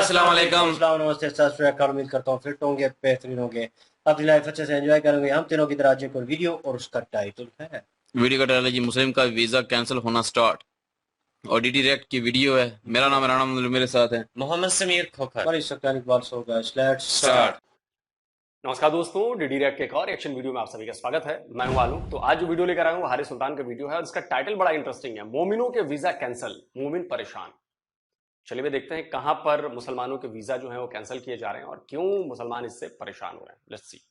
अस्सलाम वालेकुम। नमस्ते, सत श्री अकाल। उम्मीद करता हूँ फिट होंगे, बेहतरीन होंगे, अपनी लाइफ अच्छे से एंजॉय करेंगे। हम तीनों की तरह आज एक और वीडियो और उसका टाइटल है वीडियो का टाइटल है जी मुस्लिम का वीजा कैंसिल होना स्टार्ट। ऑडिटी रिएक्ट की वीडियो है। मेरा नाम है राणा मंदिर, मेरे साथ है मोहम्मद समीर खोखर। हमारी scan Iqbal so guys, let's start. नमस्कार दोस्तों, डीडी रैक के एक और एक्शन वीडियो में आप सभी का स्वागत है। मैं हूं आलू। तो आज जो वीडियो लेकर आया हूं हारिस सुल्तान का वीडियो है और इसका टाइटल बड़ा इंटरेस्टिंग है, मोमिनों के वीजा कैंसिल, मोमिन परेशान। चलिए वे देखते हैं कहां पर मुसलमानों के वीजा जो है वो कैंसिल किए जा रहे हैं और क्यों मुसलमान इससे परेशान हो रहे हैं। Let's see.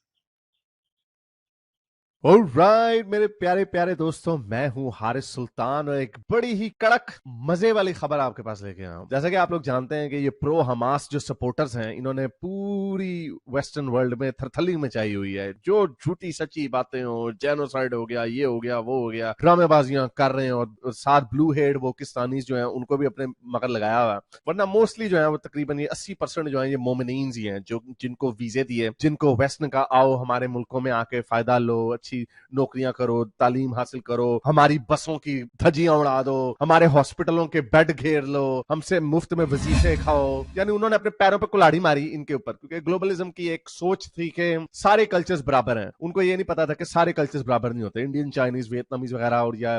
ऑलराइट मेरे प्यारे प्यारे दोस्तों, मैं हूं हारिस सुल्तान और एक बड़ी ही कड़क मजे वाली खबर आपके पास लेके आया हूं। जैसा कि आप लोग जानते हैं कि ये प्रो हमास जो सपोर्टर्स हैं, इन्होंने पूरी वेस्टर्न वर्ल्ड में थरथली मचाई हुई है। जो झूठी सच्ची बातें हो, जेनोसाइड हो गया, ये हो गया, वो हो गया, ड्रामेबाजियां कर रहे हैं और साथ ब्लू हेड वो पाकिस्तानीज जो है उनको भी अपने मगर लगाया हुआ है। वरना मोस्टली जो है वो तकरीबन ये 80% जो है ये मोमिनीन ही हैं, जो जिनको वीजे दिए, जिनको वेस्टर्न का आओ हमारे मुल्कों में आके फायदा लो, अच्छी नौकरियां करो, तालीम हासिल करो, हमारी बसों की धज्जियां उड़ा दो, हमारे हॉस्पिटलों के बेड घेर लो, हमसे मुफ्त में वजीफे खाओ। यानी उन्होंने अपने पैरों पे कुल्हाड़ी मारी इनके ऊपर, क्योंकि ग्लोबलिज्म की एक सोच थी कि सारे कल्चर्स बराबर हैं। उनको ये नहीं पता था कि सारे कल्चर्स बराबर नहीं होते। इंडियन, चाइनीज, वियतनामीज वगैरह और या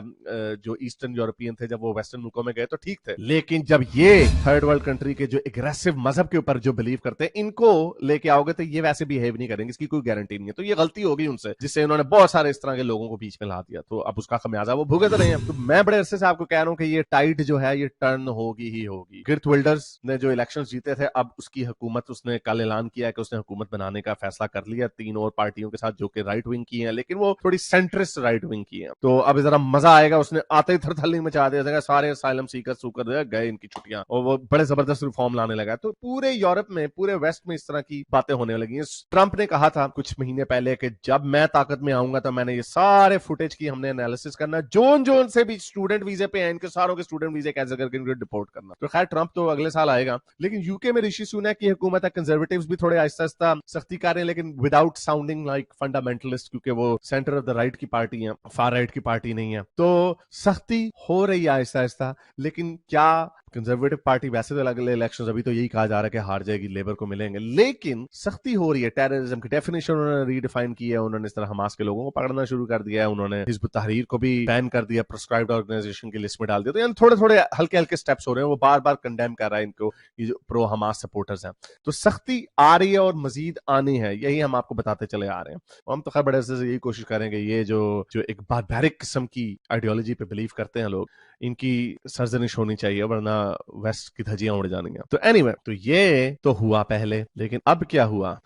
जो ईस्टर्न यूरोपियन थे, जब वो वेस्टर्न मुल्कों में गए तो ठीक थे, लेकिन जब ये थर्ड वर्ल्ड कंट्री के जो एग्रेसिव मजहब के ऊपर जो बिलीव करते हैं, इनको लेके आओगे तो ये वैसे बिहेव नहीं करेंगे, इसकी कोई गारंटी नहीं है। तो ये गलती होगी उनसे, जिससे उन्होंने बहुत सारे इस तरह के लोगों को बीच में ला दिया। तो अब उसका खमियाजा वो भुगत रहे हैं। तो मैं बड़े अरसे से आपको कह रहा हूं कि ये टाइड जो है ये टर्न होगी ही होगी। गिर्थ विल्डर्स ने जो इलेक्शंस जीते थे, अब उसकी हुकूमत, उसने कल ऐलान किया कि उसने हुकूमत बनाने का फैसला कर लिया 3 और पार्टियों के साथ, जो कि राइट विंग की हैं, लेकिन वो थोड़ी सेंट्रिस्ट राइट विंग की हैं। तो अब जरा मजा आएगा। उसने आते ही थरथली मचा दिया, सारे असाइलम सीकर सूकर गए इनकी छुट्टियां, और वो बड़े जबरदस्त रिफॉर्म लाने लगा। तो पूरे यूरोप में, पूरे वेस्ट में इस तरह की बातें होने लगी हैं। ट्रंप ने कहा था कुछ महीने पहले कि जब मैं ताकत में आऊंगा तो मैंने ये सारे फुटेज की हमने एनालिसिस करना, जोन जोन से भी स्टूडेंट वीजे पे हैं, इनके सारों के स्टूडेंट वीजे कैसे करके इनको डिपोर्ट करना। तो खैर ट्रंप तो अगले साल आएगा, लेकिन यूके में ऋषि सुनक की हुकूमत है, कंजर्वेटिव्स भी थोड़े आहिस्ता आहिस्ता सख्ती कर रहे हैं, लेकिन विदाउट साउंडिंग लाइक फंडामेंटलिस्ट, क्योंकि वो सेंटर ऑफ द राइट की पार्टी है, फार राइट की पार्टी नहीं है। तो सख्ती हो रही है आहिस्ता आहिस्ता, लेकिन क्या कंजर्वेटिव पार्टी, वैसे तो अगले इलेक्शंस अभी तो यही कहा जा रहा है कि हार जाएगी, लेबर को मिलेंगे, लेकिन सख्ती हो रही है। टेररिज्म की डेफिनेशन उन्होंने रीडिफाइन की है, उन्होंने इस तरह हमास के लोगों को पकड़ना शुरू कर दिया है, उन्होंने हिजब तहरीर को भी बैन कर दिया, प्रिस्क्राइब्ड ऑर्गेनाइजेशन की लिस्ट में डाल दिया। तो यानी थोड़े थोड़े हल्के हल्के स्टेप्स हो रहे हैं। वो बार बार कंडेम कर रहा है इनको, ये जो प्रो हमास सपोर्टर्स हैं। तो सख्ती आ रही है और मजीद आनी है, यही हम आपको बताते चले आ रहे हैं। हम तो खैर बड़े से यही कोशिश करेंगे, ये जो एक बारबैरिक किस्म की आइडियोलॉजी पे बिलीव करते हैं लोग, इनकी सरजनिश होनी चाहिए, वरना वेस्ट की धज्जियां उड़ जानी है। तो एनीवे, तो ये तो हुआ पहले, लेकिन अब क्या हुआ?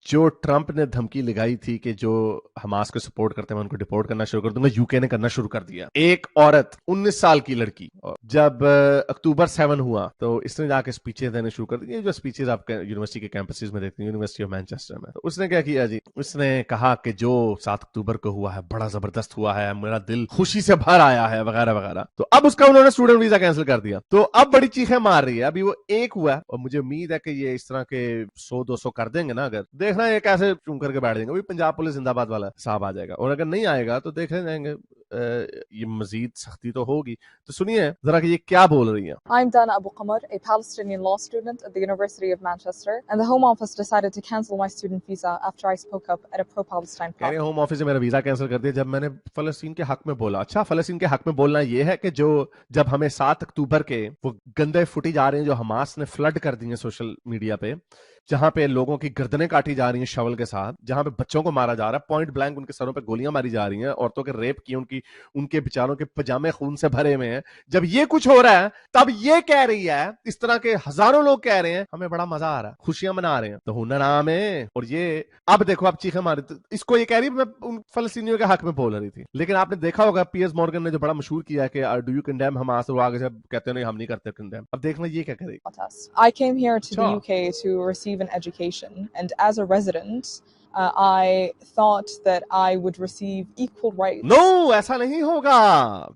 जो ट्रंप ने धमकी लगाई थी कि जो हमास को सपोर्ट करते हैं मैं उनको डिपोर्ट करना शुरू कर दूंगा, यूके ने करना शुरू कर दिया। एक औरत, 19 साल की लड़की, जब अक्टूबर 7 हुआ तो इसने जाके स्पीचेस देने शुरू कर दिए, जो स्पीचेस आप यूनिवर्सिटी के कैंपसेस में देखते हैं, यूनिवर्सिटी ऑफ मैनचेस्टर में। तो उसने क्या किया जी, उसने कहा कि जो 7 अक्टूबर को हुआ है बड़ा जबरदस्त हुआ है, मेरा दिल खुशी से भर आया है, वगैरह वगैरह। तो अब उसका उन्होंने स्टूडेंट वीजा कैंसिल कर दिया। तो अब बड़ी चीखें मार रही है। अभी वो एक हुआ और मुझे उम्मीद है कि ये इस तरह के 100-200 कर देंगे ना, अगर देखना ये कैसे चूम करके बैठ जाएंगे। पंजाब पुलिस जिंदाबाद वाला साहब आ जाएगा, और अगर नहीं आएगा तो देख जाएंगे ये मजीद सख्ती तो होगी। तो सुनिए जरा कि ये क्या बोल रही है। I'm Dana Abu Qamar, a Palestinian law student at the University of Manchester, and the Home Office decided to cancel my student visa after I spoke up at a pro-Palestine protest. Home office ने मेरा visa cancel कर दिया जब मैंने फलस्तीन के हक में बोला। अच्छा, फलस्तीन के हक में बोलना ये है कि जो जब हमें 7 अक्टूबर के वो गंदे फुटेज आ रहे हैं जो हमास ने फ्लड कर दी है सोशल मीडिया पे, जहां पे लोगों की गर्दनें काटी जा रही हैं शवल के साथ, जहां पे बच्चों को मारा जा रहा है, पॉइंट ब्लैंक उनके सरों पे गोलियां मारी जा रही हैं, औरतों के रेप किए, उनके बेचारों के पजामे खून से भरे हुए हैं, जब ये कुछ हो रहा है तब ये कह रही है, इस तरह के हजारों लोग कह रहे हैं हमें बड़ा मजा आ रहा है, खुशियां मना रहे हैं। तो हुनर आम है। और ये अब देखो, अब चीखें मारी, तो इसको ये कह रही मैं उन फलस्तीनियों के हक में बोल रही थी। लेकिन आपने देखा होगा पियर्स मॉर्गन ने जो बड़ा मशहूर किया कि डू यू कंडेम हमास, वो आगे से कहते हैं नहीं हम नहीं करते कंडेम। अब देखना ये क्या करेगी। I came here to the UK to receive an education, and as a resident, I thought that I would receive equal rights. No ऐसा नहीं होगा।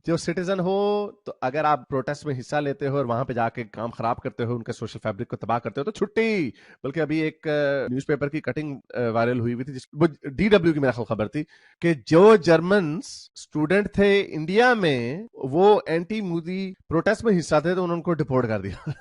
जो सिटीजन हो तो अगर आप प्रोटेस्ट में हिस्सा लेते हो और वहां पे जाके काम खराब करते हो, उनके सोशल फैब्रिक को तबाह करते हो तो छुट्टी। बल्कि अभी एक न्यूज़पेपर की कटिंग वायरल हुई थी, वो DW की मेरा ख्याल खबर थी कि जो जर्मन स्टूडेंट थे इंडिया में वो एंटी मोदी प्रोटेस्ट में हिस्सा थे तो उन्होंने उनको डिपोर्ट कर दिया।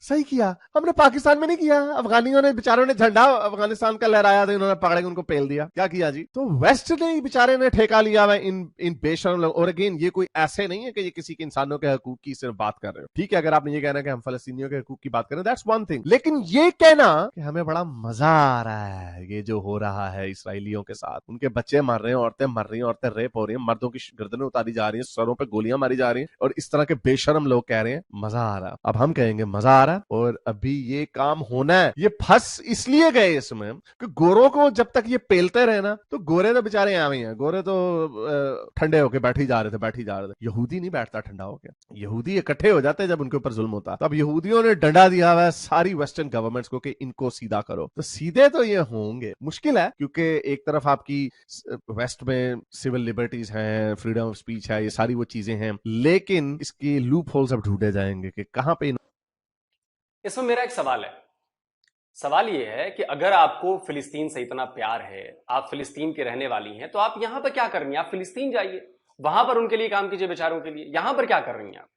सही किया, हमने पाकिस्तान में नहीं किया। अफगानियों ने बेचारों ने झंडा अफगानिस्तान का लहराया था, इन्होंने पकड़ के उनको पेल दिया। क्या किया जी? तो वेस्ट ने बेचारे ने ठेका लिया हुआ इन बेशरम लोग। और अगेन ये कोई ऐसे नहीं है कि ये किसी के इंसानों के हकूक की सिर्फ बात कर रहे हो। ठीक है, अगर आपने ये कहना कि हम फलस्तीनियों के हकूक की बात करें, दैट्स वन थिंग, लेकिन ये कहना कि हमें बड़ा मजा आ रहा है ये जो हो रहा है इसराइलियों के साथ, उनके बच्चे मर रहे हैं, औरतें मर रही हैं, औरतें रेप हो रही हैं, मर्दों की गर्दनें उतारी जा रही हैं, सरों पे गोलियां मारी जा रही हैं, और इस तरह के बेशरम लोग कह रहे हैं मजा आ रहा है। अब हम कहेंगे मजा आ रहा है, और अभी ये काम होना है। ये फंस इसलिए गए इसमें कि गोरों को जब तक ये पेलते रहे ना, तो गोरे तो बेचारे आवे हैं, गोरे तो ठंडे होके बैठी जा रहे थे। यहूदी नहीं बैठता ठंडा होके, यहूदी इकट्ठे हो जाते हैं जब उनके ऊपर जुल्म होता है। तो अब यहूदियों ने डंडा दिया हुआ है सारी वेस्टर्न गवर्नमेंट्स को कि इनको सीधा करो। तो सीधे तो ये होंगे, मुश्किल है, क्योंकि एक तरफ आपकी वेस्ट में सिविल लिबर्टीज हैं, फ्रीडम ऑफ स्पीच है, ये सारी वो चीजें हैं, लेकिन इसकी लूप होल्स अब ढूंढे जाएंगे कि कहां पे। इसमें मेरा एक सवाल है। सवाल ये है कि अगर आपको फिलिस्तीन से इतना प्यार है, आप फिलिस्तीन की रहने वाली हैं, तो आप यहां पर क्या कर रही हैं? आप फिलिस्तीन जाइए, वहां पर उनके लिए काम कीजिए, बेचारों के लिए। यहां पर क्या कर रही हैं आप?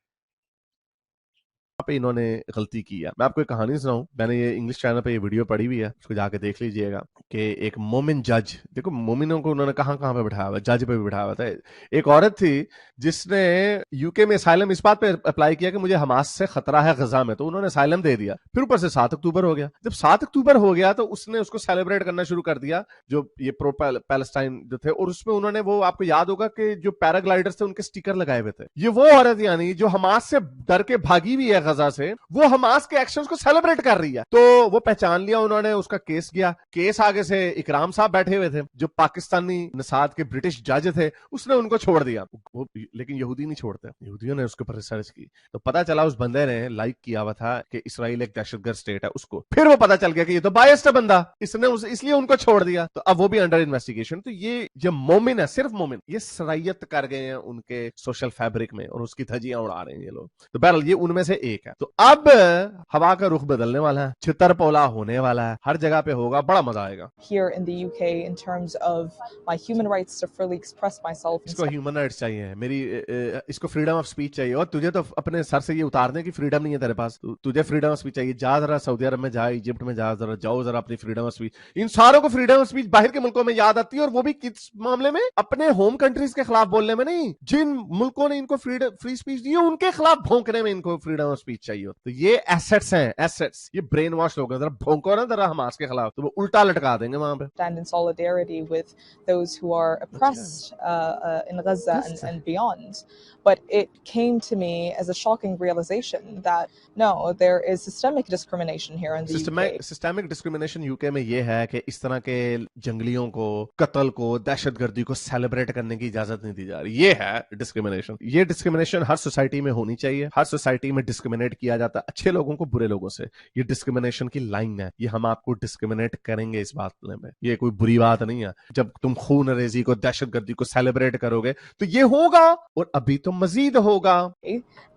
पे इन्होंने गलती की है। मैं आपको एक कहानी सुनाऊं, मैंने ये इंग्लिश चैनल पे ये वीडियो पड़ी हुई है, उसको जाके देख लीजिएगा कि एक मोमिन जज, देखो मोमिनों को उन्होंने कहां कहां पे बिठाया हुआ, जज पे भी बिठाया हुआ था। एक औरत थी जिसने यूके में असाइलम इस बात पे अप्लाई किया कि मुझे हमास से खतरा है गजा में, तो उन्होंने असाइलम दे दिया। फिर ऊपर से 7 अक्टूबर हो गया। जब 7 अक्टूबर हो गया तो उसने उसको सेलिब्रेट करना शुरू कर दिया, जो ये प्रो पैलेस्टाइन जो थे, और उसमें उन्होंने, वो आपको याद होगा कि जो पैराग्लाइडर्स थे उनके स्टिकर लगाए हुए थे। ये वो औरत यानी जो हमास से डर के भागी हुई है गजा से, वो हमास के एक्शंस को सेलिब्रेट कर रही है। तो वो पहचान लिया उन्होंने, उसका केस किया। केस आगे से इकराम साहब बैठे हुए थे, जो पाकिस्तानी नसाद के ब्रिटिश जज थे, उसने उनको छोड़ दिया। वो लेकिन यहूदी नहीं छोड़ते, यहूदियों ने उसके ऊपर रिसर्च की, तो पता चला उस बंदे ने लाइक किया हुआ था कि इसराइल एक दहशतगर्द स्टेट है उसको। फिर वो पता चल गया कि ये तो बायस्ड है बंदा, इसने इसलिए उनको छोड़ दिया। तो अब वो भी अंडर इन्वेस्टिगेशन। तो ये जो मोमिन है, सिर्फ मोमिन, ये सरायत कर गए हैं उनके सोशल फैब्रिक में और उसकी धज्जियां उड़ा रहे हैं ये लोग। तो बहरहाल ये उनमें से एक है। तो अब हवा का रुख बदलने वाला है, छितर-पोला होने वाला है, हर जगह पे होगा, बड़ा मजा आएगा। Here in the UK, in terms of my human rights to freely express myself. इसको ह्यूमन राइट्स चाहिए, मेरी इसको फ्रीडम ऑफ स्पीच चाहिए, और तुझे तो अपने सर से ये उतारने की फ्रीडम नहीं है तेरे पास। तुझे फ्रीडम ऑफ स्पीच चाहिए, जा जरा सऊदी अरब में, जा इजिप्ट में, जरा जाओ जरा अपनी फ्रीडम ऑफ स्पीच। इन सारों को फ्रीडम ऑफ स्पीच बाहर के मुल्कों में याद आती है, और वो भी किस मामले में? अपने होम कंट्रीज के खिलाफ बोलने में नहीं। जिन मुल्कों ने इनको फ्री स्पीच दी है उनके खिलाफ भौंकने में इनको फ्रीडम ऑफ स्पीच चाहिए। तो ये एसेट्स हैं, एसेट्स। ये ब्रेन वॉश लोग हैं, जरा भौंको ना जरा हमास के खिलाफ, तो वो उल्टा लटका देंगे वहां पे। Stand in solidarity with those who are oppressed in Gaza and beyond. But it came to me as a shocking realization that no, there is systemic discrimination here in the UK. Systemic discrimination UK में ये है कि इस तरह के जंगलियों को, कत्ल को, दहशतगर्दी को सेलिब्रेट करने की इजाजत नहीं दी जा रही। ये है डिस्क्रिमिनेशन। ये डिस्क्रिमिनेशन हर सोसाइटी में होनी चाहिए। हर सोसाइटी में डिस्क्रिमिनेट किया जाता है अच्छे लोगों को बुरे लोगों से। ये डिस्क्रिमिनेशन की लाइन है, ये हम आपको डिस्क्रिमिनेट करेंगे इस बात में। ये कोई बुरी बात नहीं है। जब तुम खून रेजी को, दहशतगर्दी को सेलिब्रेट करोगे तो ये होगा, और अभी तो मजीद होगा।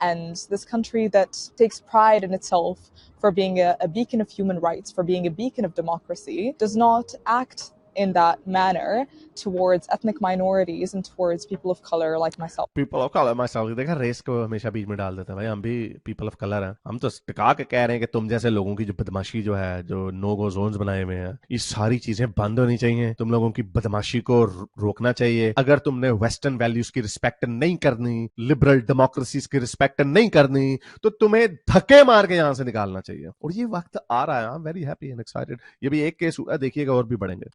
And this country that takes pride in itself for being a beacon of human rights, for being a beacon of democracy, does not act in that manner towards ethnic minorities and towards people of color like myself. People of color myself, देखा race को हमेशा बीच में डाल देते हैं। भाई हम भी पीपल ऑफ कलर हैं, हम तो टिका के कह रहे हैं कि तुम जैसे लोगों की जो बदमाशी जो है, जो नो गो जोन्स बनाए हुए हैं, ये सारी चीजें बंद होनी चाहिए। तुम लोगों की बदमाशी को रोकना चाहिए। अगर तुमने वेस्टर्न वैल्यूज की रिस्पेक्ट नहीं करनी, लिबरल डेमोक्रेसीज की रिस्पेक्ट नहीं करनी, तो तुम्हें धक्के मार के यहां से निकालना चाहिए। और ये वक्त आ रहा है। I am very happy and excited. ये भी एक केस हुआ, देखिएगा और भी बढ़ेंगे।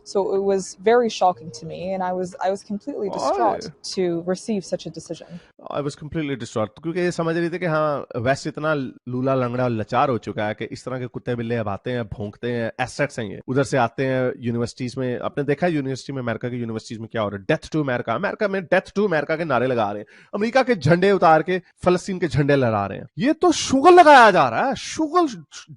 So it was very shocking to me, and I was completely distraught to receive such a decision. I was completely distraught, क्योंकि ये समझ रही थी कि हाँ वेस्ट इतना लूला लंगड़ा और लाचार हो चुका है कि इस तरह के कुत्ते बिल्ले अब आते हैं, भौंकते हैं, एसेट्स हैं ये, उधर से आते हैं यूनिवर्सिटीज में। आपने देखा है यूनिवर्सिटी में, अमेरिका की यूनिवर्सिटीज में क्या हो रहा है? डेथ टू अमेरिका, अमेरिका में डेथ टू अमेरिका के नारे लगा रहे हैं, अमेरिका के झंडे उतार के फलस्तीन के झंडे लहरा रहे हैं। ये तो शुगल लगाया जा रहा है, शुगल,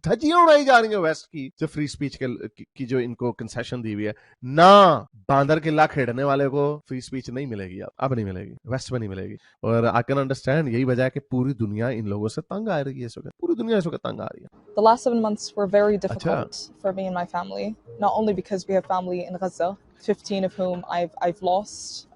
धज्जियां उड़ाई जा रही है वेस्ट की, जो फ्री स्पीच की जो इनको कंसेशन दी हुई है ना, बांदर किला खेड़ने वाले को फ्री स्पीच नहीं मिलेगी, अब नहीं मिलेगी, वेस्ट में नहीं मिलेगी। और आई कैन अंडरस्टैंड, यही वजह है कि पूरी दुनिया इन लोगों से तंग आ रही है इस वक्त, पूरी दुनिया इस वक्त तंग आ रही है। The last 7 months were very difficult for me and my family, not only because we have family in Gaza, 15 of whom I've lost.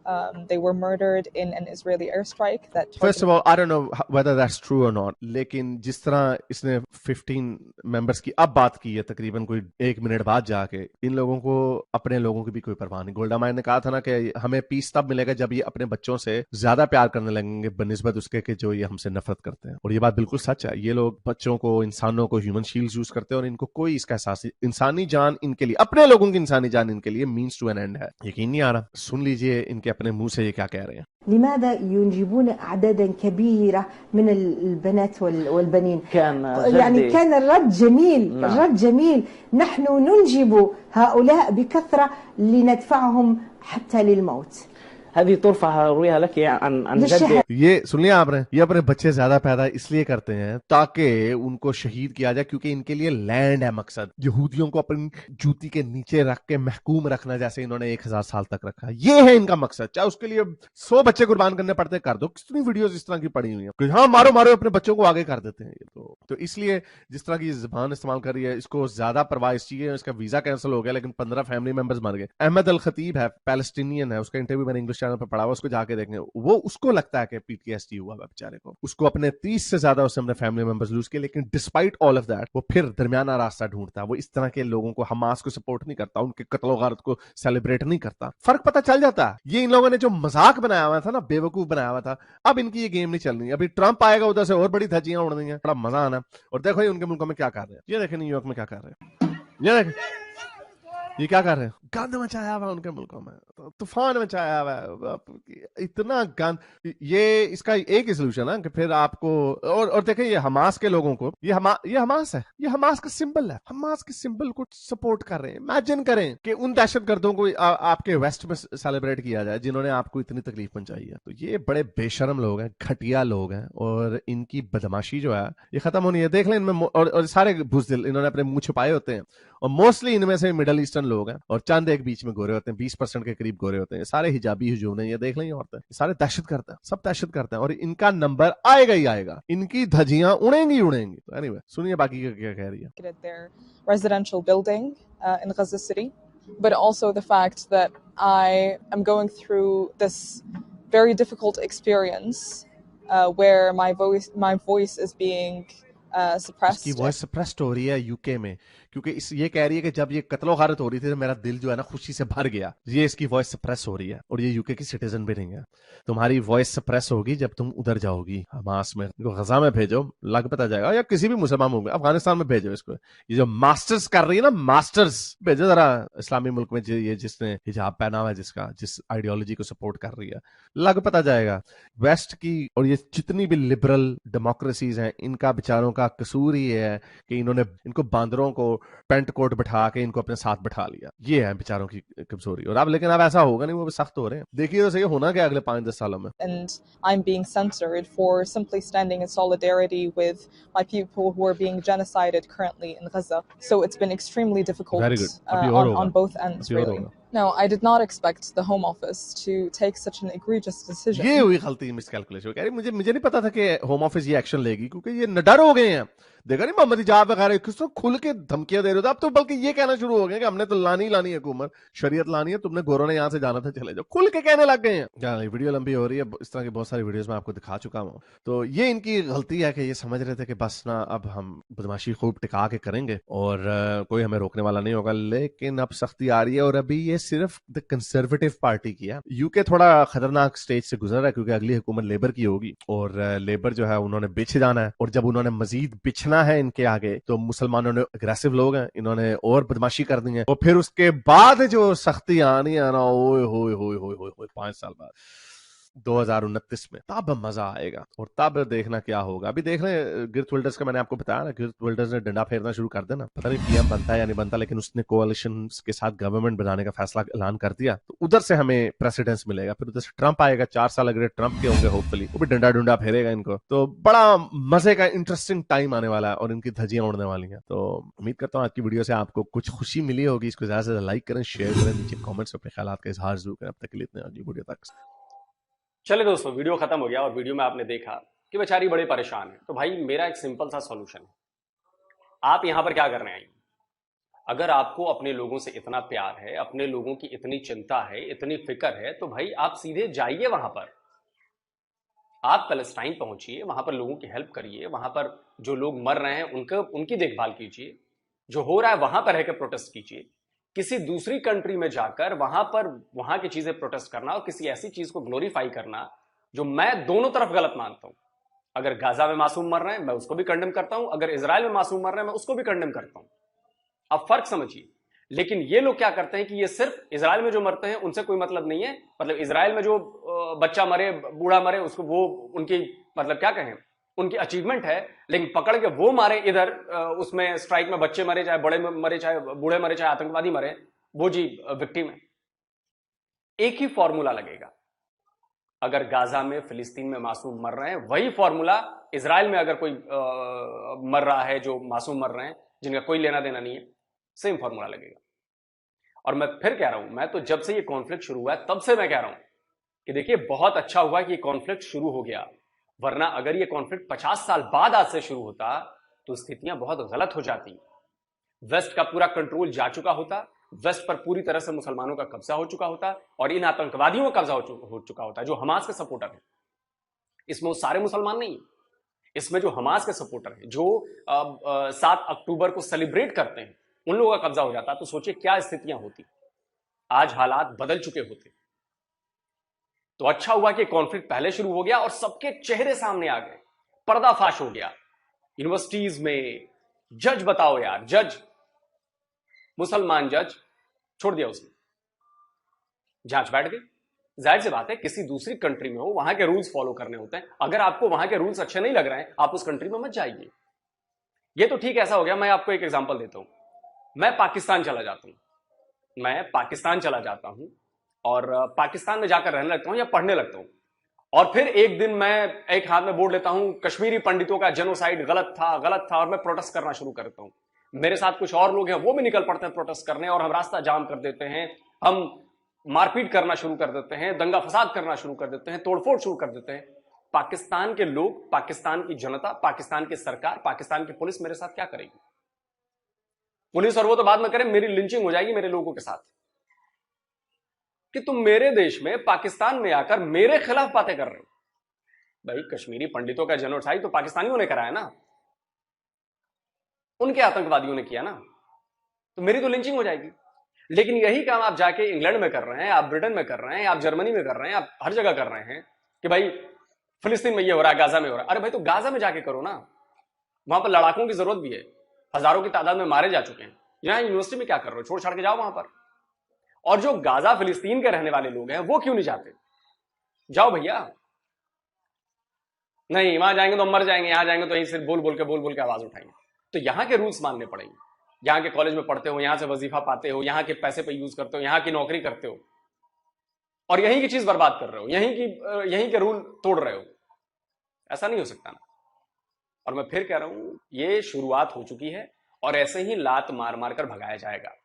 They were murdered in an Israeli airstrike that First of all, I don't know whether that's true or not, लेकिन जिस तरह इसने 15 members की अब बात की है तकरीबन कोई 1 मिनट बाद जाके, इन लोगों को अपने लोगों की भी कोई परवाह नहीं। गोल्डा मायर ने कहा था ना कि हमें पीस तब मिलेगा जब ये अपने बच्चों से ज्यादा प्यार करने लगेंगे बनिस्बत उसके कि जो ये हमसे नफरत करते हैं। और ये बात बिल्कुल सच है, ये लोग बच्चों को, इंसानों को ह्यूमन शील्ड यूज करते हैं और इनको कोई इसका एहसास नहीं। इंसानी जान इनके लिए, अपने लोगों की इंसानी जान इनके लिए मीन्स टू एन एंड है। यकीन नहीं आ रहा, सुन लीजिए इनके अपने मुंह से ये क्या कह रहे हैं। لماذا ينجبون أعدادا كبيرة من البنات والبنين؟ يعني كان الرد جميل. الرد جميل، نحن ننجب هؤلاء بكثرة لندفعهم حتى للموت. هذه طرفة أرويها لك عن جدي. ये सुन लिया आपने, ये अपने बच्चे ज्यादा पैदा इसलिए करते हैं ताकि उनको शहीद किया जाए, क्योंकि इनके लिए लैंड है मकसद। यहूदियों को अपनी जूती के नीचे रख के महकूम रखना, जैसे इन्होंने 1000 साल तक रखा, ये है इनका मकसद। चाहे उसके लिए 100 बच्चे कुर्बान करने पड़ते, कर दो। कितनी वीडियोस इस तरह की पड़ी हुई हैं, हाँ मारो मारो, अपने बच्चों को आगे कर देते हैं ये तो इसलिए जिस तरह की जबान इस्तेमाल कर रही है, इसको ज्यादा परवाह इस चीज है। इसका वीजा कैंसिल हो गया लेकिन 15 फैमिली मेंबर्स मर गए। अहमद अल खतीब है, पैलेस्टीनियन है, उसका इंटरव्यू मैंने इंग्लिश चैनल पर पढ़ा हुआ, उसको जाके देखेंगे। वो उसको लगता है कि पीटीएसडी हुआ बेचारे को, उसको अपने 30 से ज्यादा उसने अपने फैमिली मेंबर्स लूज किए, लेकिन डिस्पाइट ऑल ऑफ दैट वो फिर दरमियाना रास्ता ढूंढता है। वो इस तरह के लोगों को, हमास को सपोर्ट नहीं करता, उनके कत्ल गारत को सेलिब्रेट नहीं करता। फर्क पता चल जाता है। ये इन लोगों ने जो मजाक बनाया हुआ था ना, बेवकूफ बनाया हुआ था, अब इनकी ये गेम नहीं चलनी। अभी ट्रंप आएगा, उधर से और बड़ी धज्जियां उड़ रही हैं, बड़ा मजा आना। और देखो ये उनके मुल्कों में क्या कर रहे हैं, ये देखें न्यूयॉर्क में क्या कर रहे हैं, ये देखें ये क्या कर रहे हैं, गंद मचाया हुआ उनके मुल्कों में, तूफान मचाया हुआ है, इतना गंद। ये इसका एक ही सोल्यूशन है कि फिर आपको और देखें ये हमास के लोगों को, ये हमास है, ये हमास का सिंबल है, हमास के सिंबल को सपोर्ट कर रहे हैं। इमेजिन करें कि उन दहशतगर्दों को आपके वेस्ट में सेलिब्रेट किया जाए जिन्होंने आपको इतनी तकलीफ पहुंचाई है। तो ये बड़े बेशरम लोग हैं, घटिया लोग हैं, और इनकी बदमाशी जो है ये खत्म होनी है। देख लें इनमें और सारे बुज़दिल इन्होंने अपने मुंह छुपाए होते हैं, और मोस्टली इनमें से मिडल ईस्टर्न लोग हैं, और चंद एक बीच में गोरे होते हैं, 20% के करीब गोरे होते हैं। सारे हिजाबी हुजूम नहीं, ये देख लें औरतें, सारे दहशत करते हैं, सब दहशत करते हैं, और इनका नंबर आएगा ही आएगा, इनकी धज्जियां उड़ेंगी उड़ेंगी। तो एनीवे सुनिए बाकी क्या कह रही है। their residential building in Gaza City, but also the fact that I am going through this very difficult experience where my voice is being suppressed. इसकी वॉइस सप्रेस्ड हो रही है यूके में, क्योंकि ये कह रही है कि जब ये कत्लो गारत हो रही थी तो मेरा दिल जो है ना खुशी से भर गया। ये इसकी वॉइस सप्रेस हो रही है, और ये यूके की सिटीजन भी नहीं है। तुम्हारी वॉइस सप्रेस होगी जब तुम उधर जाओगी हमास में, इनको गजा में भेजो, लग पता जाएगा, या किसी भी मुसलमान मुल्क में, अफगानिस्तान में भेजो इसको। ये जो मास्टर्स कर रही है ना, मास्टर्स भेजो जरा इस्लामी मुल्क में, ये जिसने हिजाब पहना हुआ है, जिस आइडियोलॉजी को सपोर्ट कर रही है, लग पता जाएगा। वेस्ट की और ये जितनी भी लिबरल डेमोक्रेसीज हैं, इनका बेचारों का कसूर ही है कि इन्होंने इनको बांदरों को पेंट कोट बिठा के इनको अपने साथ बिठा लिया। ये है बेचारों की कमजोरी। और अब लेकिन अब ऐसा होगा नहीं, वो भी सख्त हो रहे हैं। देखिए तो सही होना क्या अगले 5-10 सालों में। And I'm being censored for simply standing in solidarity with my people who are being genocided currently in Gaza. So it's been extremely difficult Very good. on both ends, really. No, I did not expect the Home Office to take such an egregious decision. ये हुई गलती, miscalculation. कह रही मुझे नहीं पता था कि होम ऑफिस ये एक्शन लेगी, क्योंकि ये निडर हो गए हैं। देखा नहीं मोहम्मद हिजाब वगैरह किस तो खुल के धमकियां दे रहे थे। अब तो बल्कि ये कहना शुरू हो गए कि हमने तो लानी है हुकूमत, शरीयत लानी है, तुमने गोरों ने यहाँ से जाना था, चले जाओ, खुल के कहने लग गए हैं। वीडियो लंबी हो रही है, इस तरह की बहुत सारी वीडियोस में आपको दिखा चुका हूँ। तो ये इनकी गलती है कि ये समझ रहे थे कि बस ना अब हम बदमाशी खूब टिका के करेंगे और कोई हमें रोकने वाला नहीं होगा। लेकिन अब सख्ती आ रही है, और अभी ये सिर्फ द कंजर्वेटिव पार्टी की है। यूके थोड़ा खतरनाक स्टेज से गुजर रहा है, क्योंकि अगली हुकूमत लेबर की होगी, और लेबर जो है उन्होंने बिछ जाना है, और जब उन्होंने मजीद बिछना है इनके आगे, तो मुसलमानों ने अग्रेसिव लोग हैं, इन्होंने और बदमाशी कर दी है, और फिर उसके बाद जो सख्ती आनी है ना, ओए होए होए होए होए 5 साल बाद 2029 में, तब मजा आएगा और तब देखना क्या होगा। अभी देख रहे हैं गिर्थ विल्डर्स का, मैंने आपको बताया ना, गिर्थ विल्डर्स ने डंडा फेरना शुरू कर देना, पता नहीं पीएम बनता है या नहीं बनता, लेकिन उसने कोalition के साथ गवर्नमेंट बनाने का फैसला ऐलान कर दिया, तो उधर से हमें प्रेसिडेंस मिलेगा। फिर उधर से ट्रंप आएगा, 4 साल अगले ट्रंप के होंगे होपफुली, वो भी डंडा डुंडा फेरेगा इनको। तो बड़ा मजे का इंटरेस्टिंग टाइम आने वाला है और इनकी धज्जियां उड़ने वाली हैं। तो उम्मीद करता हूँ आज की वीडियो से आपको कुछ खुशी मिली होगी। इसको ज्यादा से ज्यादा लाइक करें, शेयर करें, नीचे कमेंट्स में अपने ख्यालात का इजहार जरूर करें। अब तक के लिए इतने, आज वीडियो तक। चले दोस्तों, वीडियो खत्म हो गया और वीडियो में आपने देखा कि बेचारी बड़े परेशान है। तो भाई मेरा एक सिंपल सा सॉल्यूशन है, आप यहां पर क्या करने आएंगे? अगर आपको अपने लोगों से इतना प्यार है, अपने लोगों की इतनी चिंता है, इतनी फिक्र है, तो भाई आप सीधे जाइए वहां पर, आप पैलेस्टाइन पहुंचिए, वहां पर लोगों की हेल्प करिए, वहां पर जो लोग मर रहे हैं उनकी देखभाल कीजिए, जो हो रहा है वहां पर रहकर प्रोटेस्ट कीजिए। किसी दूसरी कंट्री में जाकर वहां की चीजें प्रोटेस्ट करना और किसी ऐसी चीज को ग्लोरीफाई करना जो मैं दोनों तरफ गलत मानता हूं। अगर गाजा में मासूम मर रहे हैं मैं उसको भी कंडेम करता हूं, अगर इजराइल में मासूम मर रहे हैं मैं उसको भी कंडेम करता हूं। अब फर्क समझिए। लेकिन ये लोग क्या करते हैं कि ये सिर्फ इजराइल में जो मरते हैं उनसे कोई मतलब नहीं है, मतलब इजराइल में जो बच्चा मरे, बूढ़ा मरे, उसको वो उनकी मतलब क्या कहें, उनकी अचीवमेंट है, लेकिन पकड़ के वो मारे इधर उसमें स्ट्राइक में बच्चे मरे, चाहे बड़े मरे, चाहे बूढ़े मरे, चाहे आतंकवादी मरे, वो जी विक्टिम है। एक ही फॉर्मूला लगेगा। अगर गाजा में, फिलिस्तीन में मासूम मर रहे हैं, वही फॉर्मूला इजराइल में अगर कोई मर रहा है, जो मासूम मर रहे हैं जिनका कोई लेना देना नहीं है, सेम फॉर्मूला लगेगा। और मैं फिर कह रहा हूं, मैं तो जब से ये कॉन्फ्लिक्ट शुरू हुआ है तब से मैं कह रहा हूं कि देखिए बहुत अच्छा हुआ कि ये कॉन्फ्लिक्ट शुरू हो गया, वरना अगर ये कॉन्फ्लिक्ट 50 साल बाद आज से शुरू होता तो स्थितियां बहुत गलत हो जाती। वेस्ट का पूरा कंट्रोल जा चुका होता, वेस्ट पर पूरी तरह से मुसलमानों का कब्जा हो चुका होता और इन आतंकवादियों का कब्जा हो चुका होता जो हमास के सपोर्टर हैं। इसमें वो सारे मुसलमान नहीं, इसमें जो हमास के सपोर्टर हैं, जो 7 अक्टूबर को सेलिब्रेट करते हैं, उन लोगों का कब्जा हो जाता। तो सोचिए क्या स्थितियां होती, आज हालात बदल चुके होते। तो अच्छा हुआ कि कॉन्फ्लिक्ट पहले शुरू हो गया और सबके चेहरे सामने आ गए, पर्दाफाश हो गया। यूनिवर्सिटीज में जज, बताओ यार, जज, मुसलमान जज, छोड़ दिया उसने, जांच बैठ गई। जाहिर सी बात है किसी दूसरी कंट्री में हो, वहां के रूल्स फॉलो करने होते हैं। अगर आपको वहां के रूल्स अच्छे नहीं लग रहे हैं, आप उस कंट्री में मत जाइए। ये तो ठीक ऐसा हो गया। मैं आपको एक एग्जांपल देता हूं। मैं पाकिस्तान चला जाता हूं और पाकिस्तान में जाकर रहने लगता हूं या पढ़ने लगता हूं, और फिर एक दिन मैं एक हाथ में बोर्ड लेता हूं, कश्मीरी पंडितों का जेनोसाइड गलत था, और मैं प्रोटेस्ट करना शुरू करता हूं। मेरे साथ कुछ और लोग हैं, वो भी निकल पड़ते हैं प्रोटेस्ट करने, और हम रास्ता जाम कर देते हैं, हम मारपीट करना शुरू कर देते हैं, दंगा फसाद करना शुरू कर देते हैं, तोड़फोड़ शुरू कर देते हैं। पाकिस्तान के लोग, पाकिस्तान की जनता, पाकिस्तान की सरकार, पाकिस्तान की पुलिस मेरे साथ क्या करेगी? पुलिस और वो तो बाद में करें, मेरी लिंचिंग हो जाएगी मेरे लोगों के साथ कि तुम मेरे देश में, पाकिस्तान में आकर मेरे खिलाफ बातें कर रहे हो। भाई कश्मीरी पंडितों का जेनोसाइड तो पाकिस्तानियों ने कराया ना, उनके आतंकवादियों ने किया ना, तो मेरी तो लिंचिंग हो जाएगी। लेकिन यही काम आप जाके इंग्लैंड में कर रहे हैं, आप ब्रिटेन में कर रहे हैं, आप जर्मनी में कर रहे हैं, आप हर जगह कर रहे हैं कि भाई फिलिस्तीन में ये हो रहा है, गाजा में हो रहा है। अरे भाई तो गाजा में जाके करो ना, वहां पर लड़ाकों की जरूरत भी है, हजारों की तादाद में मारे जा चुके हैं। यहां यूनिवर्सिटी में क्या कर रहे हो? छोड़ छाड़ के जाओ वहां पर। और जो गाजा फिलिस्तीन के रहने वाले लोग हैं वो क्यों नहीं जाते? जाओ भैया। नहीं, वहां जाएंगे तो मर जाएंगे, यहां जाएंगे तो यहीं से बोल बोल के आवाज उठाएंगे। तो यहां के रूल्स मानने पड़ेंगे। यहां के कॉलेज में पढ़ते हो, यहां से वजीफा पाते हो, यहां के पैसे पे यूज करते हो, यहां की नौकरी करते हो, और यहीं की चीज बर्बाद कर रहे हो, यहीं के रूल तोड़ रहे हो। ऐसा नहीं हो सकता ना। और मैं फिर कह रहा हूं, ये शुरुआत हो चुकी है और ऐसे ही लात मार मार कर भगाया जाएगा।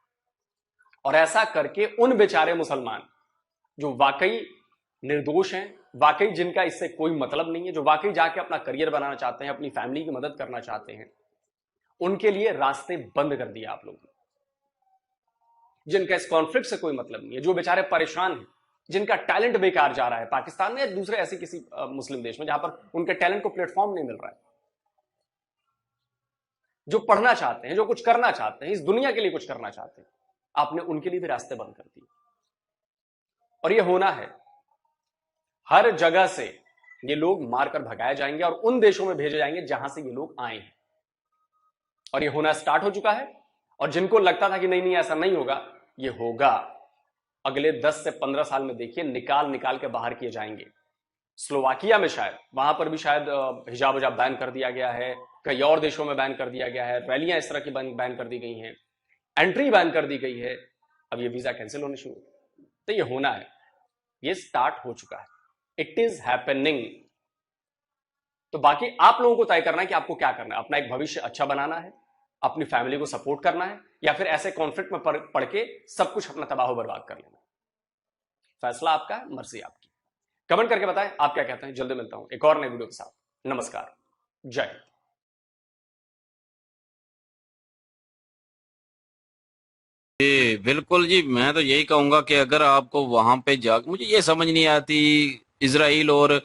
और ऐसा करके उन बेचारे मुसलमान जो वाकई निर्दोष हैं, वाकई जिनका इससे कोई मतलब नहीं है, जो वाकई जाके अपना करियर बनाना चाहते हैं, अपनी फैमिली की मदद करना चाहते हैं, उनके लिए रास्ते बंद कर दिए आप लोगों ने। जिनका इस कॉन्फ्लिक्ट से कोई मतलब नहीं है, जो बेचारे परेशान हैं, जिनका टैलेंट बेकार जा रहा है पाकिस्तान में या दूसरे ऐसे किसी मुस्लिम देश में जहां पर उनके टैलेंट को प्लेटफॉर्म नहीं मिल रहा है, जो पढ़ना चाहते हैं, जो कुछ करना चाहते हैं, इस दुनिया के लिए कुछ करना चाहते हैं, आपने उनके लिए भी रास्ते बंद कर दिए। और ये होना है। हर जगह से ये लोग मारकर भगाए जाएंगे और उन देशों में भेजे जाएंगे जहां से ये लोग आए हैं। और ये होना स्टार्ट हो चुका है। और जिनको लगता था कि नहीं ऐसा नहीं होगा, ये होगा। अगले 10 से 15 साल में देखिए, निकाल निकाल के बाहर किए जाएंगे। स्लोवाकिया में शायद, वहां पर भी शायद हिजाब हिजाब बैन कर दिया गया है, कई और देशों में बैन कर दिया गया है, रैलियां इस तरह की बैन कर दी गई हैं, एंट्री बैन कर दी गई है, अब ये वीजा कैंसिल होने शुरू। तो ये होना है, ये स्टार्ट हो चुका है, इट इज हैपनिंग। तो बाकी आप लोगों को तय करना है कि आपको क्या करना है, अपना एक भविष्य अच्छा बनाना है, अपनी फैमिली को सपोर्ट करना है, या फिर ऐसे कॉन्फ्लिक्ट में पड़ के सब कुछ अपना तबाह बर्बाद कर लेना। फैसला आपका है, मर्जी आपकी। कमेंट करके बताएं आप क्या कहते हैं। जल्दी मिलता हूं एक और नई वीडियो के साथ। नमस्कार, जय हिंद। जी बिल्कुल जी, मैं तो यही कहूंगा कि अगर आपको वहां पे जाकर, मुझे ये समझ नहीं आती, इजराइल और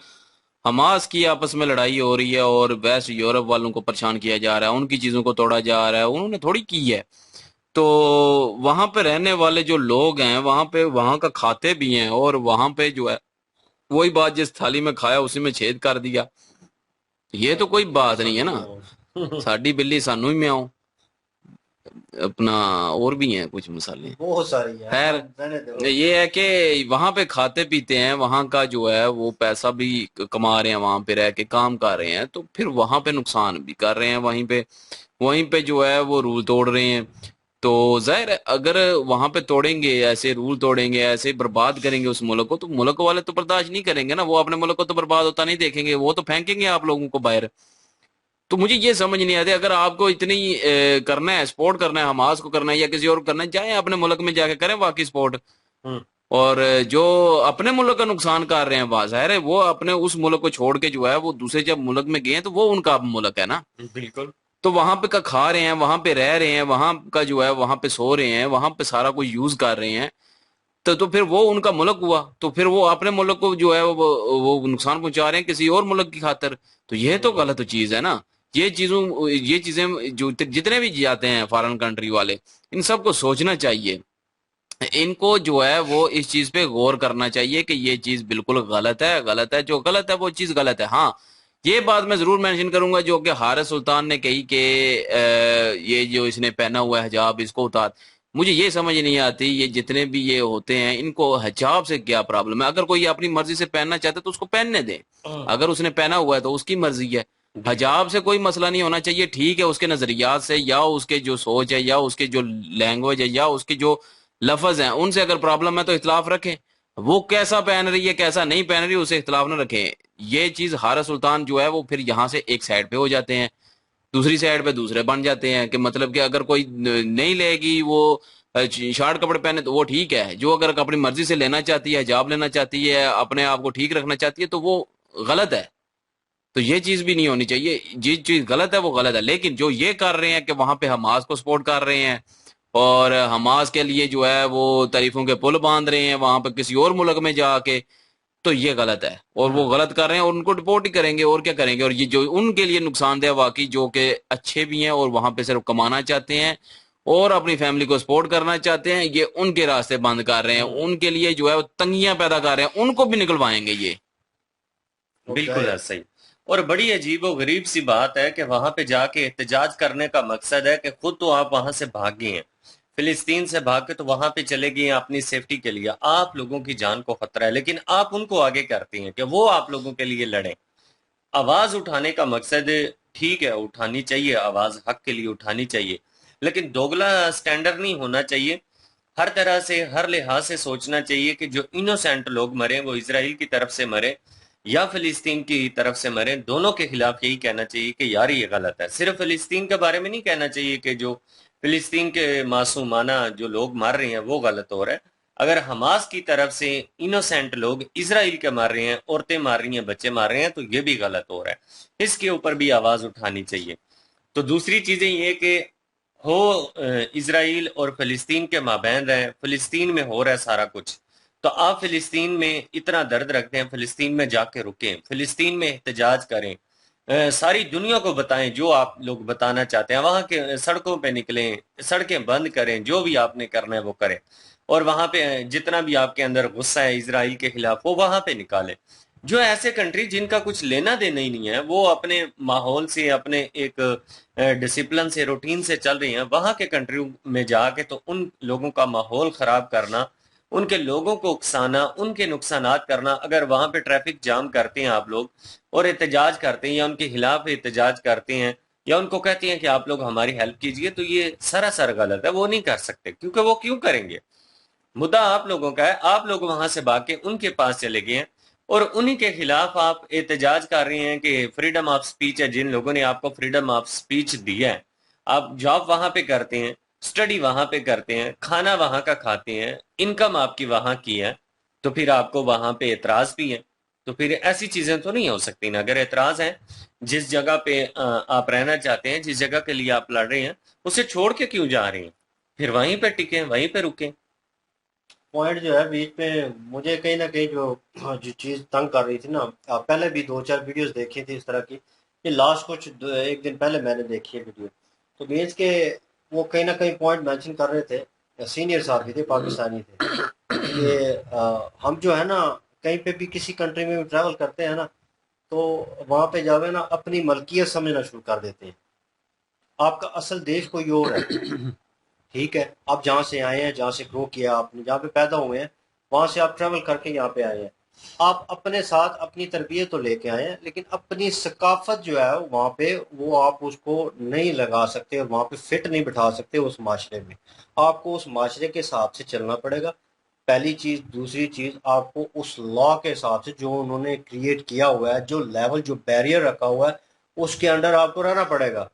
हमास की आपस में लड़ाई हो रही है और वेस्ट यूरोप वालों को परेशान किया जा रहा है, उनकी चीजों को तोड़ा जा रहा है, उन्होंने थोड़ी की है। तो वहां पे रहने वाले जो लोग हैं वहां पे वहां का खाते भी हैं, और वहां पे जो है वही बात, जिस थाली में खाया उसी में छेद कर दिया, ये तो कोई बात नहीं है ना। साडी बिल्ली सानू ही म्याऊं, अपना और भी हैं कुछ मसाले, बहुत सारी है। खैर ये है कि वहां पे खाते पीते हैं, वहां का जो है वो पैसा भी कमा रहे हैं, वहां पे रह के काम कर रहे हैं, तो फिर वहां पे नुकसान भी कर रहे हैं, वहीं पे जो है वो रूल तोड़ रहे हैं। तो जाहिर है अगर वहां पे तोड़ेंगे, ऐसे रूल तोड़ेंगे, ऐसे बर्बाद करेंगे उस मुल्क को, तो मुल्क वाले तो बर्दाश्त नहीं करेंगे ना, वो अपने मुल्क को तो बर्बाद होता नहीं देखेंगे, वो तो फेंकेंगे आप लोगों को बाहर। तो मुझे ये समझ नहीं आती, अगर आपको इतनी करना है, सपोर्ट करना है, हमास को करना है या किसी और को करना है, जाए अपने मुल्क में जाके करें वाकई सपोर्ट। और जो अपने मुल्क का नुकसान कर रहे हैं, वहां जाहिर है वो अपने उस मुल्क को छोड़ के जो है वो दूसरे जब मुल्क में गए हैं तो वो उनका मुल्क है ना। बिल्कुल। तो वहां पे का खा रहे हैं, वहां पे रह रहे हैं, वहां का जो है वहां पे सो रहे हैं, वहां पे सारा कुछ यूज कर रहे हैं, तो फिर वो उनका मुल्क हुआ, तो फिर वो अपने मुल्क को जो है वो नुकसान पहुंचा रहे हैं किसी और मुल्क की खातिर, तो ये तो गलत चीज है ना। ये चीजें जो जितने भी जाते हैं फॉरेन कंट्री वाले, इन सबको सोचना चाहिए, इनको जो है वो इस चीज पे गौर करना चाहिए कि ये चीज बिल्कुल गलत है, जो गलत है वो चीज गलत है। हाँ, ये बात मैं जरूर मेंशन करूंगा जो कि हारिस सुल्तान ने कही कि ये जो इसने पहना हुआ है हिजाब, इसको उतार। मुझे ये समझ नहीं आती, ये जितने भी ये होते हैं इनको हिजाब से क्या प्रॉब्लम है? अगर कोई अपनी मर्जी से पहनना चाहता है तो उसको पहनने दे, अगर उसने पहना हुआ है तो उसकी मर्जी है, हिजाब से कोई मसला नहीं होना चाहिए। ठीक है, उसके नजरियात से या उसके जो सोच है या उसके जो लैंग्वेज है या उसके जो लफ्ज हैं उनसे अगर प्रॉब्लम है तो इख्तलाफ रखें, वो कैसा पहन रही है कैसा नहीं पहन रही उसे इख्तलाफ न रखें। ये चीज हारिस सुल्तान जो है वो फिर यहाँ से एक साइड पे हो जाते हैं, दूसरी साइड पे दूसरे बन जाते हैं, कि मतलब कि अगर कोई नहीं लेगी वो शॉर्ट कपड़े पहने तो वो ठीक है, जो अगर अपनी मर्जी से लेना चाहती है, हिजाब लेना चाहती है, अपने आप को ठीक रखना चाहती है, तो वो गलत है। तो ये चीज भी नहीं होनी चाहिए, जो चीज गलत है वो गलत है। लेकिन जो ये कर रहे हैं कि वहां पे हमास को सपोर्ट कर रहे हैं और हमास के लिए जो है वो तारीफों के पुल बांध रहे हैं वहां पे किसी और मुल्क में जाके, तो ये गलत है और वो गलत कर रहे हैं और उनको डिपोर्ट ही करेंगे और क्या करेंगे। और ये जो उनके लिए नुकसानदेह वाकई, जो कि अच्छे भी हैं और वहां पे सिर्फ कमाना चाहते हैं और अपनी फैमिली को सपोर्ट करना चाहते हैं, ये उनके रास्ते बंद कर रहे हैं, उनके लिए जो है वो तंगियां पैदा कर रहे हैं, उनको भी निकलवाएंगे ये। बिल्कुल है, सही। और बड़ी अजीब और गरीब सी बात है कि वहां पे जाके एहतजाज करने का मकसद है कि खुद तो आप वहां से भागे हैं, फिलिस्तीन से भाग के तो वहां पे चले गए हैं अपनी सेफ्टी के लिए, आप लोगों की जान को खतरा है, लेकिन आप उनको आगे करती हैं कि वो आप लोगों के लिए लड़ें। आवाज उठाने का मकसद ठीक है, उठानी चाहिए आवाज, हक के लिए उठानी चाहिए, लेकिन दोगला स्टैंडर्ड नहीं होना चाहिए। हर तरह से हर लिहाज से सोचना चाहिए कि जो इनोसेंट लोग मरे वो इसराइल की तरफ से मरे या फिलिस्तीन की तरफ से मरे, दोनों के खिलाफ यही कहना चाहिए कि यार ये गलत है। सिर्फ फिलिस्तीन के बारे में नहीं कहना चाहिए कि जो फिलिस्तीन के मासूमाना जो लोग मार रहे हैं वो गलत हो रहा है, अगर हमास की तरफ से इनोसेंट लोग इसराइल के मार रहे हैं, औरतें मार रही हैं, बच्चे मार रहे हैं, तो ये भी गलत हो रहा है, इसके ऊपर भी आवाज उठानी चाहिए। तो दूसरी चीजें ये कि हो इसराइल और फिलिस्तीन के माबैन रहे, फिलिस्तीन में हो रहा है सारा कुछ, तो आप फिलिस्तीन में इतना दर्द रखते हैं, फिलिस्तीन में जाके रुकें, फिलिस्तीन में एहतजाज करें, सारी दुनिया को बताएं जो आप लोग बताना चाहते हैं, वहां के सड़कों पे निकलें, सड़कें बंद करें, जो भी आपने करना है वो करें, और वहां पे जितना भी आपके अंदर गुस्सा है इसराइल के खिलाफ वो वहां पे निकालें। जो ऐसे कंट्री जिनका कुछ लेना देना ही नहीं है, वो अपने माहौल से, अपने एक डिसिप्लिन से, रूटीन से चल रही हैं, वहां के कंट्री में जाके तो उन लोगों का माहौल खराब करना ان کے لوگوں کو اکسانا، ان کے نقصانات کرنا. اگر وہاں پہ ٹریفک جام کرتے ہیں آپ لوگ اور احتجاج کرتے ہیں یا ان کے خلاف احتجاج کرتے ہیں یا ان کو کہتے ہیں کہ آپ لوگ ہماری ہیلپ کیجئے، تو یہ سراسر غلط ہے. وہ نہیں کر سکتے، کیونکہ وہ کیوں کریں گے؟ مدعا آپ لوگوں کا ہے. آپ لوگ وہاں سے بھاگ کے ان کے پاس چلے گئے ہیں اور انہی کے خلاف آپ احتجاج کر رہے ہیں کہ فریڈم آف سپیچ ہے. جن لوگوں نے آپ کو فریڈم آف سپیچ دیا ہے، آپ جاب وہاں پہ کرتے ہیں، سٹڈی وہاں پہ کرتے ہیں، کھانا وہاں کا کھاتے ہیں، انکم آپ کی وہاں کی ہے، تو پھر آپ کو وہاں پہ اعتراض بھی ہے. تو پھر ایسی چیزیں تو نہیں ہو سکتی نا. اگر اعتراض ہے، جس جگہ پہ آپ رہنا چاہتے ہیں، جس جگہ کے لیے آپ لڑ رہے ہیں، اسے چھوڑ کے کیوں جا رہے ہیں؟ پھر وہیں پہ ٹکیں، وہیں پہ رکیں. پوائنٹ جو ہے بیچ میں مجھے کہیں نہ کہیں جو چیز تنگ کر رہی تھی نا، پہلے بھی 2-4 ویڈیوز دیکھی تھی اس طرح کی. یہ لاسٹ کچھ ایک دن پہلے میں نے دیکھی ہے ویڈیو، تو مینس کے وہ کہیں نہ کہیں پوائنٹ مینشن کر رہے تھے، سینئر صاحب بھی تھے، پاکستانی تھے، کہ ہم جو ہے نا کہیں پہ بھی کسی کنٹری میں ٹریول کرتے ہیں نا، تو وہاں پہ جاوے نا اپنی ملکیت سمجھنا شروع کر دیتے ہیں. آپ کا اصل دیش کوئی اور ہے. ٹھیک ہے، آپ جہاں سے آئے ہیں، جہاں سے گرو کیا آپ نے، جہاں پہ پیدا ہوئے ہیں، وہاں سے آپ ٹریول کر کے یہاں پہ آئے ہیں. آپ اپنے ساتھ اپنی تربیت تو لے کے آئے ہیں، لیکن اپنی ثقافت جو ہے وہاں پہ وہ آپ اس کو نہیں لگا سکتے اور وہاں پہ فٹ نہیں بٹھا سکتے اس معاشرے میں. آپ کو اس معاشرے کے حساب سے چلنا پڑے گا، پہلی چیز. دوسری چیز، آپ کو اس لا کے حساب سے جو انہوں نے کریٹ کیا ہوا ہے، جو لیول، جو بیریئر رکھا ہوا ہے، اس کے انڈر آپ کو رہنا پڑے گا.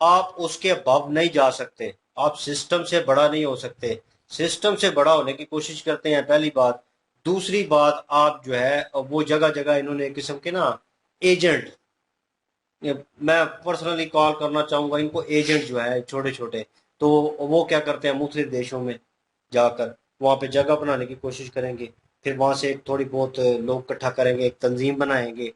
آپ اس کے ابو نہیں جا سکتے. آپ سسٹم سے بڑا نہیں ہو سکتے. سسٹم سے بڑا ہونے کی کوشش کرتے ہیں، پہلی بات. دوسری بات، آپ جو ہے وہ جگہ جگہ انہوں نے قسم کے نا ایجنٹ، میں پرسنلی کال کرنا چاہوں گا ان کو، ایجنٹ جو ہے چھوٹے چھوٹے، تو وہ کیا کرتے ہیں مختلف دیشوں میں جا کر وہاں پہ جگہ بنانے کی کوشش کریں گے، پھر وہاں سے ایک تھوڑی بہت لوگ اکٹھا کریں گے، ایک تنظیم بنائیں گے،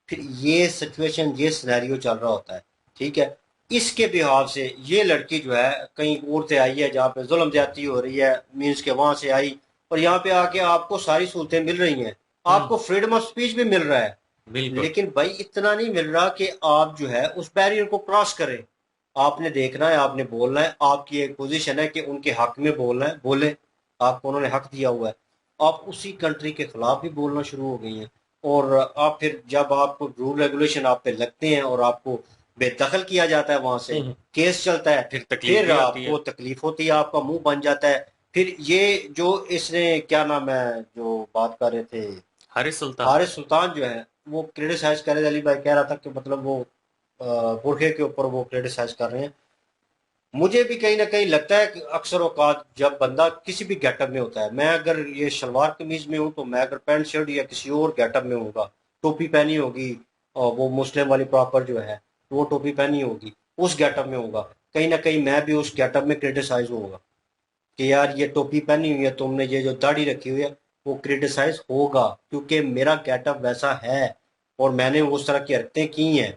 پھر یہ سچویشن، یہ سینیریو چل رہا ہوتا ہے. ٹھیک ہے، اس کے بحاف سے یہ لڑکی جو ہے کہیں اور سے آئی ہے جہاں پہ ظلم زیادتی ہو رہی ہے، مینس کے وہاں سے آئی اور یہاں پہ آ کے آپ کو ساری سہولتیں مل رہی ہیں، آپ کو فریڈم آف سپیچ بھی مل رہا ہے، بالکل. لیکن بھائی اتنا نہیں مل رہا کہ آپ جو ہے اس بیریئر کو کراس کریں. آپ نے دیکھنا ہے، آپ نے بولنا ہے، آپ کی ایک پوزیشن ہے کہ ان کے حق میں بولنا ہے، بولے. آپ کو انہوں نے حق دیا ہوا ہے. آپ اسی کنٹری کے خلاف بھی بولنا شروع ہو گئی ہیں، اور آپ پھر جب آپ کو رول ریگولیشن آپ پہ لگتے ہیں اور آپ کو بے دخل کیا جاتا ہے، وہاں سے کیس چلتا ہے، پھر تکلیف پھر بھی آپ ہوتی ہے. کو تکلیف ہوتی ہے، آپ کا منہ بن جاتا ہے. پھر یہ جو اس نے کیا نام ہے جو بات کر رہے تھے، حارث سلطان. حارث سلطان جو ہے وہ کریٹیسائز کر رہے تھے. علی بھائی کہہ رہا تھا کہ مطلب وہ برقعے کے اوپر وہ کریٹیسائز کر رہے ہیں. مجھے بھی کہیں نہ کہیں لگتا ہے کہ اکثر اوقات جب بندہ کسی بھی گیٹ اپ میں ہوتا ہے، میں اگر یہ شلوار قمیض میں ہوں تو میں اگر پینٹ شرٹ یا کسی اور گیٹ اپ میں ہوں گا، ٹوپی پہنی ہوگی، اور وہ مسلم والی پراپر جو ہے وہ ٹوپی پہنی ہوگی، اس گیٹ اپ میں ہوگا، کہیں نہ کہیں میں بھی اس گیٹ اپ میں کریٹیسائز ہوگا کہ یار یہ ٹوپی پہنی ہوئی ہے تم نے، یہ جو داڑھی رکھی ہوئی ہے، وہ کریٹیسائز ہوگا کیونکہ میرا گیٹ اپ ویسا ہے اور میں نے اس طرح کی حرکتیں کی ہیں.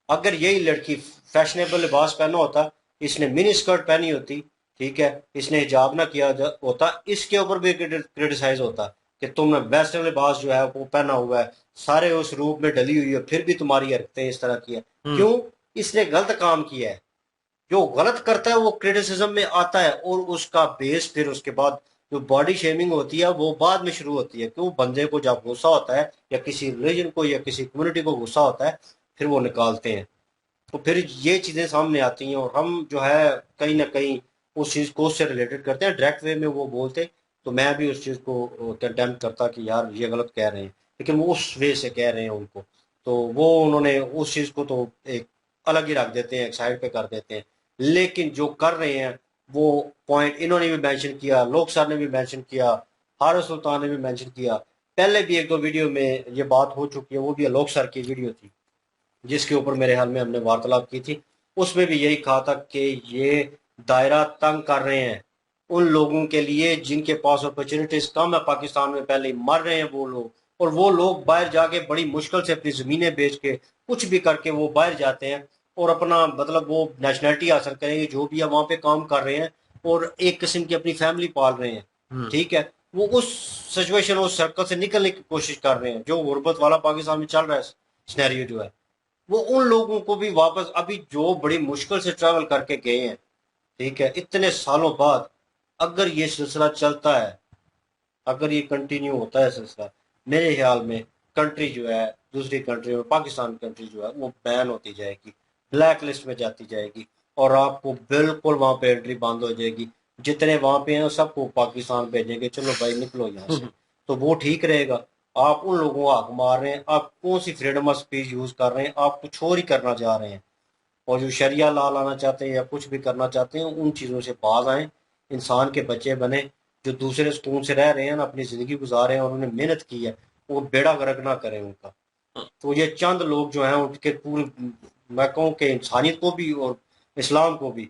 اگر یہی لڑکی فیشنیبل لباس پہنا ہوتا، اس نے منی اسکرٹ پہنی ہوتی، ٹھیک ہے، اس نے حجاب نہ کیا ہوتا، اس کے اوپر بھی کریٹیسائز ہوتا کہ تم نے ویسٹرن لباس جو ہے وہ پہنا ہوا ہے، سارے اس روپ میں ڈلی ہوئی ہے، پھر بھی تمہاری حرکتیں اس طرح کی ہے. کیوں؟ اس نے غلط کام کیا ہے. جو غلط کرتا ہے وہ کریٹیسزم میں آتا ہے، اور اس کا بیس پھر اس کے بعد جو باڈی شیمنگ ہوتی ہے وہ بعد میں شروع ہوتی ہے. کیوں؟ بندے کو جب غصہ ہوتا ہے یا کسی ریلیجن کو یا کسی کمیونٹی کو غصہ ہوتا ہے، پھر وہ نکالتے ہیں، تو پھر یہ چیزیں سامنے آتی ہیں، اور ہم جو ہے کہیں نہ کہیں اس چیز کو اس سے ریلیٹڈ کرتے ہیں. ڈائریکٹ وے میں وہ بولتے تو میں بھی اس چیز کو کنڈیم کرتا کہ یار یہ غلط کہہ رہے ہیں، لیکن وہ اس وے سے کہہ رہے ہیں ان کو، تو وہ انہوں نے اس چیز کو تو ایک الگ ہی رکھ دیتے ہیں، ایک سائڈ پہ کر دیتے ہیں. لیکن جو کر رہے ہیں وہ پوائنٹ انہوں نے بھی مینشن کیا، لوک سر نے بھی مینشن کیا، حارث سلطان نے بھی مینشن کیا. پہلے بھی 1-2 ویڈیو میں یہ بات ہو چکی ہے، وہ بھی لوک سر کی ویڈیو تھی جس کے اوپر میرے حال میں ہم نے وارتلاب کی تھی. اس میں بھی یہی کہا تھا کہ یہ دائرہ تنگ کر رہے ہیں ان لوگوں کے لیے جن کے پاس اپرچونٹیز کم ہے. پاکستان میں پہلے مر رہے ہیں وہ لوگ، اور وہ لوگ باہر جا کے بڑی مشکل سے اپنی زمینیں بیچ کے کچھ بھی کر کے وہ باہر جاتے ہیں اور اپنا مطلب وہ نیشنلٹی حاصل کریں گے، جو بھی ہے وہاں پہ کام کر رہے ہیں اور ایک قسم کی اپنی فیملی پال رہے ہیں. ٹھیک ہے، وہ اس سچویشن، اس سرکل سے نکلنے کی کوشش کر رہے ہیں جو غربت والا پاکستان میں چل رہا ہے سینیریو جو ہے. وہ ان لوگوں کو بھی واپس ابھی جو بڑی مشکل سے ٹریول کر کے گئے ہیں، ٹھیک ہے، اتنے سالوں بعد اگر یہ سلسلہ چلتا ہے اگر یہ کنٹینیو ہوتا ہے سلسلہ میرے خیال میں کنٹری جو ہے دوسری کنٹری میں پاکستان کنٹری جو ہے وہ بین ہوتی جائے گی, بلیک لسٹ میں جاتی جائے گی, اور آپ کو بالکل وہاں پہ انٹری بند ہو جائے گی. جتنے وہاں پہ ہیں سب کو پاکستان بھیجیں گے, چلو بھائی نکلو یہاں سے, تو وہ ٹھیک رہے گا. آپ ان لوگوں کو حق مار رہے ہیں, آپ کون سی فریڈم آف اسپیچ یوز کر رہے ہیں, آپ کچھ اور ہی کرنا چاہ رہے ہیں. اور جو شریعہ لا لانا چاہتے ہیں یا کچھ بھی کرنا چاہتے ہیں ان چیزوں سے باز آئیں, انسان کے بچے بنے. جو دوسرے سکون سے رہ رہے ہیں نا, اپنی زندگی گزارے ہیں اور انہوں نے محنت کی ہے, وہ بیڑا غرق نہ کریں ان کا. تو یہ چند لوگ جو ہیں ان کے پورے میں کہوں کہ انسانیت کو بھی اور اسلام کو بھی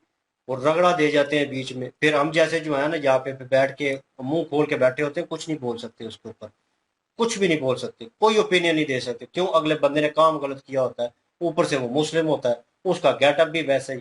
اور رگڑا دے جاتے ہیں بیچ میں. پھر ہم جیسے جو ہیں نا یہاں پہ بیٹھ کے منہ کھول کے بیٹھے ہوتے ہیں, کچھ نہیں بول سکتے اس کے اوپر, کچھ بھی نہیں بول سکتے, کوئی اوپینین نہیں دے سکتے. کیوں؟ اگلے بندے نے کام غلط کیا ہوتا ہے, اوپر سے وہ مسلم ہوتا ہے, اس کا گیٹ اپ بھی ویسا ہی.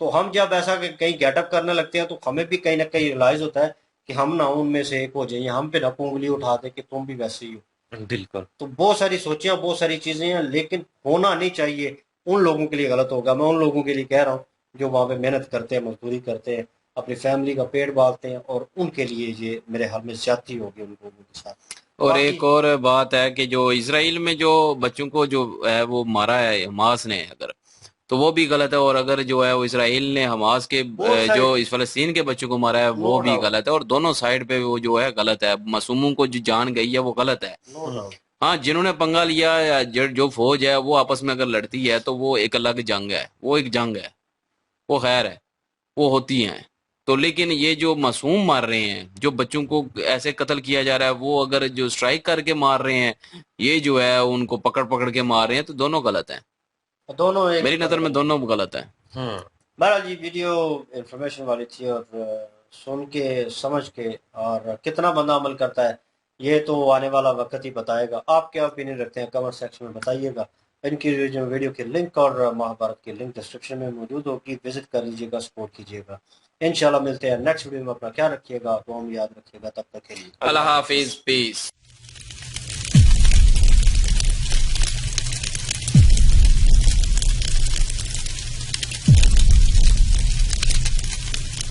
تو ہم جب ایسا کہ کہیں گیٹ اپ کرنے لگتے ہیں تو ہمیں بھی کہیں نہ کہیں ریلائز ہوتا ہے کہ ہم نہ ان میں سے ایک ہو جائیں, ہم پہ نہ انگلی اٹھا دیں کہ تم بھی ویسے ہی ہو. بالکل. تو بہت ساری سوچیاں, بہت ساری چیزیں ہیں, لیکن ہونا نہیں چاہیے. ان لوگوں کے لیے غلط ہوگا, میں ان لوگوں کے لیے کہہ رہا ہوں جو وہاں پہ محنت کرتے ہیں, مزدوری کرتے ہیں, اپنی فیملی کا پیٹ پالتے ہیں, اور ان کے لیے یہ میرے حال میں زیادتی ہوگی ان لوگوں کے ساتھ. اور ایک اور بات ہے کہ جو اسرائیل میں جو بچوں کو جو ہے وہ مارا ہے حماس نے, اگر تو وہ بھی غلط ہے. اور اگر جو ہے وہ اسرائیل نے حماس کے جو اس فلسطین کے بچوں کو مارا ہے وہ بھی غلط ہے. اور دونوں سائڈ پہ وہ جو ہے غلط ہے. معصوموں کو جو جان گئی ہے وہ غلط ہے. ہاں, جنہوں نے پنگا لیا, جو فوج ہے وہ آپس میں اگر لڑتی ہے تو وہ ایک الگ جنگ ہے, وہ ایک جنگ ہے, وہ خیر ہے, وہ ہوتی ہیں. تو لیکن یہ جو معصوم مار رہے ہیں, جو بچوں کو ایسے قتل کیا جا رہا ہے, وہ اگر جو سٹرائک کر کے مار رہے ہیں, یہ جو ہے ان کو پکڑ پکڑ کے مار رہے ہیں, تو دونوں غلط ہیں. دونوں میری نظر میں دونوں غلط ہیں. بہرحال یہ ویڈیو انفارمیشن والی تھی, اور سن کے سمجھ کے, اور کتنا بندہ عمل کرتا ہے یہ تو آنے والا وقت ہی بتائے گا. آپ کیا اوپینین رکھتے ہیں کمنٹ سیکشن میں بتائیے گا. ان کی ویڈیو کے لنک اور مہابھارت کے لنک ڈسکرپشن میں موجود ہوگی, وزٹ کر لیجیے گا, سپورٹ کیجیے گا. انشاءاللہ ملتے ہیں نیکسٹ ویڈیو میں. اپنا خیال رکھیے گا, تو ہم یاد رکھیے گا. تب تک کے لیے اللہ حافظ, پیس.